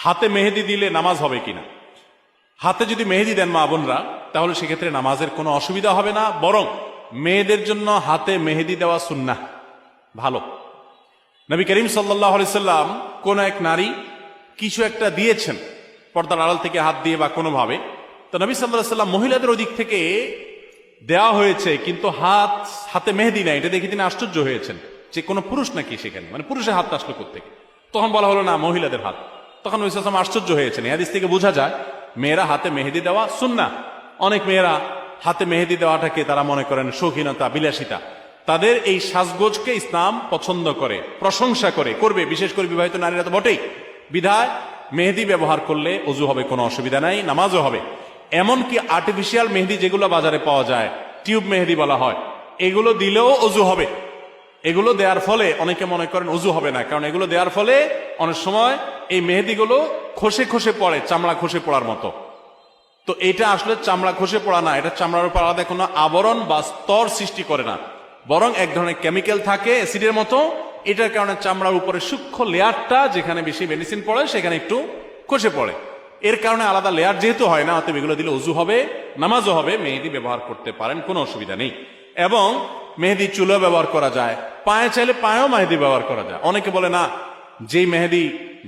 হাতে মেহেদি দিলে নামাজ হবে কিনা। হাতে যদি মেহেদি দেন মা বোনরা, তাহলে সেক্ষেত্রে নামাজের কোনো অসুবিধা হবে না, বরং মেয়েদের জন্য হাতে মেহেদি দেওয়া সুন্নাহ, ভালো। নবী করিম সাল্লাল্লাহু আলাইহি সাল্লাম কোন এক নারী কিছু একটা দিয়েছেন পর্দার আড়াল থেকে হাত দিয়ে বা কোনোভাবে, তো নবী সাল্লাল্লাহু আলাইহি সাল্লাম মহিলাদের ওদিক থেকে দেওয়া হয়েছে কিন্তু হাতে মেহেদি নাই, এটা দেখে তিনি আশ্চর্য হয়েছেন যে কোনো পুরুষ নাকি সেখানে, মানে পুরুষের হাত আসলো কোত্থেকে। তখন বলা হলো না, মহিলাদের হাত। তখন নবী সাল্লাল্লাহু আলাইহি সাল্লাম আশ্চর্য হয়েছেন। এই হাদিস থেকে বোঝা যায় মেয়েরা হাতে মেহেদি দেওয়া সুন্নাহ। অনেক মেয়েরা হাতে মেহেদি দেওয়াটাকে তারা মনে করেন শৌখিনতা, বিলাসিতা। তাদের এই সাজগোজকে ইসলাম পছন্দ করে, প্রশংসা করে, করবে, বিশেষ করে বিবাহিত নারীরা তো বটেই। বিধায় মেহেদি ব্যবহার করলে অজু হবে, কোনো অসুবিধা নাই, নামাজও হবে। এমনকি আর্টিফিশিয়াল মেহেদি যেগুলো বাজারে পাওয়া যায়, টিউব মেহেদি বলা হয়, এগুলো দিলেও অজু হবে। এগুলো দেওয়ার ফলে অনেকে মনে করেন অজু হবে না, কারণ এগুলো দেওয়ার ফলে অনেক সময় এই মেহেদিগুলো খসে খসে পড়ে, চামড়া খসে পড়ার মতো। তো এটা আসলে চামড়া খসে পড়া না, এটা চামড়ার উপর আলাদা কোনো আবরণ বা স্তর সৃষ্টি করে না, বরং এক ধরনের কেমিক্যাল থাকে অ্যাসিডের মতো। এটার কারণে চামড়ার উপরে সূক্ষ্ম লেয়ারটা, যেখানে বেশি মেডিসিন পড়ে সেখানে একটু খসে পড়ে। এর কারণে আলাদা লেয়ার যেহেতু হয় না, অতএব এগুলো দিলে অজু হবে, নামাজও হবে। মেহেদি ব্যবহার করতে পারেন, কোনো অসুবিধা নেই। এবং মেহেদি চুলও ব্যবহার করা যায়, পায়ে চাইলে পায়েও মেহেদি ব্যবহার করা যায়। অনেকে বলে না, যেই মেহেদি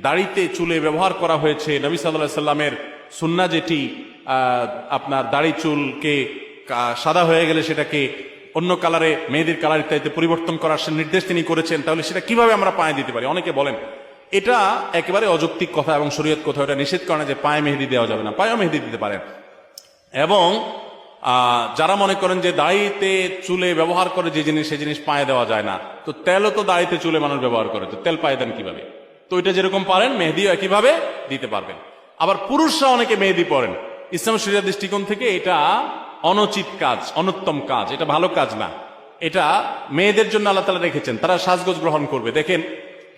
দাড়িতে চুলে ব্যবহার করা হয়েছে, নবী সাল্লাল্লাহু আলাইহি সাল্লামের সুন্নাহ যেটি আপনার দাড়ি চুলকে সাদা হয়ে গেলে সেটাকে অন্য কালারে, মেহেদির কালার ইত্যাদিতে পরিবর্তন করার নির্দেশ তিনি করেছেন, তাহলে সেটা কিভাবে আমরা পায়ে দিতে পারি? অনেকে বলেন এটা একেবারে অযৌক্তিক কথা এবং শরীয়ত কোথাও এটা নিষেধ করে না যে পায়ে মেহেদি দেওয়া যাবে না, পায়েও মেহেদি দিতে পারেন। এবং যারা মনে করেন যে দাড়িতে চুলে ব্যবহার করে যে জিনিস, সেই জিনিস পায়ে দেওয়া যায় না, তো তেলও তো দাড়িতে চুলে মানুষ ব্যবহার করে, তো তেল পায়ে দেন কিভাবে? তো এটা যেরকম পারেন মেহেদিও একইভাবে দিতে পারবেন। আবার পুরুষরা অনেকে মেহেদি পরেন, ইসলাম শরীয়ত দৃষ্টিকোণ থেকে এটা অনুচিত কাজ, অনুত্তম কাজ, এটা ভালো কাজ না। এটা মেয়েদের জন্য আল্লাহ তাআলা রেখেছেন, তারা সাজগোজ গ্রহণ করবে। দেখেন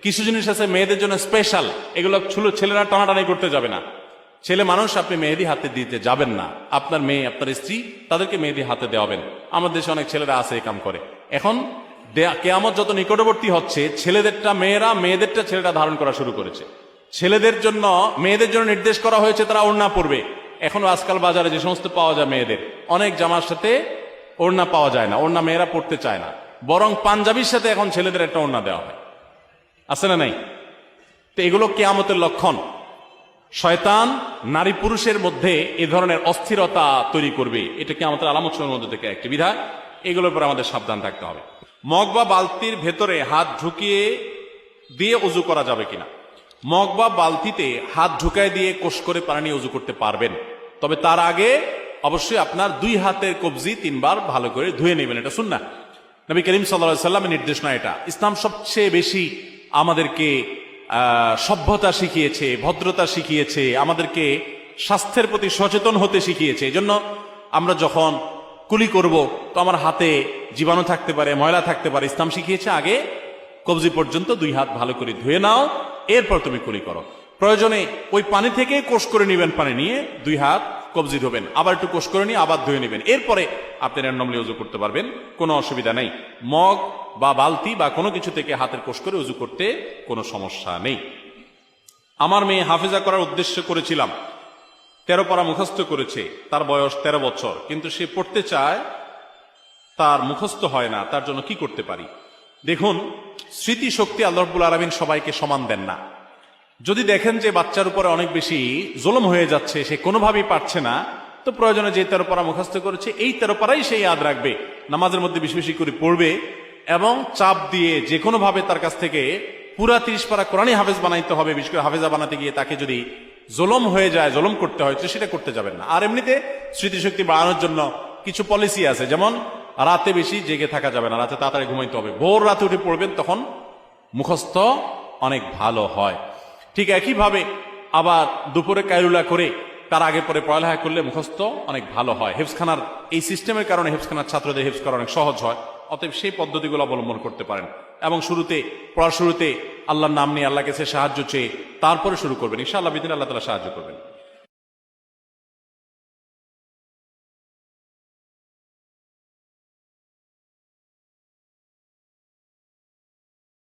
কিছু জিনিস আছে মেয়েদের জন্য স্পেশাল, এগুলো ছেলেরা টানাটানি করতে যাবে না। ছেলে মানুষ, আপনি মেহেদি হাতে দিতে যাবেন না। আপনার মেয়ে, আপনার স্ত্রী, তাদেরকে মেহেদি হাতে দেওয়াবেন। আমাদের দেশে অনেক ছেলেরা আছে এই কাম করে। এখন কিয়ামত যত নিকটবর্তী হচ্ছে, ছেলেদেরটা মেয়েরা, মেয়েদেরটা ছেলেরা ধারণ করা শুরু করেছে। ছেলেদের জন্য, মেয়েদের জন্য নির্দেশ করা হয়েছে তারা ওড়না পরবে। এখন আজকাল বাজারে যে সমস্ত পাওয়া যায় মেয়েদের, অনেক জামার সাথে ওড়না পাওয়া যায় না, ওড়না মেয়েরা পড়তে চায় না, বরং পাঞ্জাবির সাথে এখন ছেলেদের একটা ওড়না দেওয়া হয়, আছে না নাই? তো এগুলো কিয়ামতের লক্ষণ। শয়তান নারী পুরুষের মধ্যে এ ধরনের অস্থিরতা তৈরি করবে, এটা কিয়ামতের আলামতের মধ্যে থেকে একটি বিধায়। এগুলোর উপর আমাদের সাবধান থাকতে হবে। মগ বা বালতির ভেতরে হাত ঢুকিয়ে দিয়ে অজু করা যাবে কিনা? মগ বা বালতিতে হাত ঢুকায় দিয়ে কোষ করে পানি নিয়ে অজু করতে পারবেন, তবে তার আগে অবশ্যই আপনার দুই হাতের কবজি 3 বার ভালো করে ধুয়ে নেবেন। এটা সুন্নাহ, নবী করিম সাল্লাল্লাহু আলাইহি সাল্লামের নির্দেশ না এটা। ইসলাম সবচেয়ে বেশি আমাদেরকে সভ্যতা শিখিয়েছে, ভদ্রতা শিখিয়েছে, আমাদেরকে স্বাস্থ্যের প্রতি সচেতন হতে শিখিয়েছে। এই জন্য আমরা যখন কুলি করব, তো আমার হাতে জীবাণু থাকতে পারে, ময়লা থাকতে পারে, ইসলাম শিখিয়েছে আগে কবজি পর্যন্ত 2 হাত ভালো করে ধুয়ে নাও, এরপর তুমি কুলি করো। প্রয়োজনে ওই পানি থেকে কোষ করে নেবেন, পানি নিয়ে 2 হাত কবজি ধোবেন, আবার একটু কোষ করে নিয়ে আবার ধুয়ে নেবেন, এরপরে আপনি র্যান্ডমলি উজু করতে পারবেন, কোনো অসুবিধা নেই। মগ বা বালতি বা কোনো কিছু থেকে হাতের কোষ করে উজু করতে কোনো সমস্যা নেই। আমার মেয়ে হাফেজা করার উদ্দেশ্য করেছিলাম, 13 পারা মুখস্থ করেছে, তার বয়স 13 বছর, কিন্তু সে পড়তে চায়, তার মুখস্থ হয় না, তার জন্য কি করতে পারি? দেখুন, স্মৃতিশক্তি আল্লাহ রাব্বুল আলামিন সবাইকে সমান দেন না। যদি দেখেন যে বাচ্চার উপরে অনেক বেশি জুলুম হয়ে যাচ্ছে, সে কোনোভাবেই পারছে না, তো প্রয়োজনে যে 13 পারা মুখস্থ করেছে এই 13 পারাই সে ইয়াদ রাখবে, নামাজের মধ্যে বেশি বেশি করে পড়বে, এবং চাপ দিয়ে যে কোনো ভাবে তার কাছ থেকে পুরা 30 পারা কোরআনই হাফেজ বানাইতে হবে। বিশেষ করে হাফেজা বানাতে গিয়ে তাকে যদি জুলুম হয়ে যায়, জুলুম করতে হয়, তো সেটা করতে যাবেন না। আর এমনিতে স্মৃতিশক্তি বাড়ানোর জন্য কিছু পলিসি আছে, যেমন রাতে বেশি জেগে থাকা যাবে না, রাতে তাড়াতাড়ি ঘুমাইতে হবে, ভোর রাতে উঠে পড়বেন, তখন মুখস্থ অনেক ভালো হয়। ঠিক একইভাবে আবার দুপুরে কায়রুলা করে তার আগে পরে পড়ালেখা করলে মুখস্থ অনেক ভালো হয়। হেফজখানার এই সিস্টেমের কারণে হেফজখানার ছাত্রদের হেফজ করা অনেক সহজ হয়, অতএব সেই পদ্ধতিগুলো অবলম্বন করতে পারেন। এবং পড়ার শুরুতে আল্লাহর নাম নিয়ে, আল্লাহর কাছে সাহায্য চেয়ে তারপরে শুরু করবেন, ইনশাআল্লাহ বিদিন আল্লাহ তাআলা সাহায্য করবেন।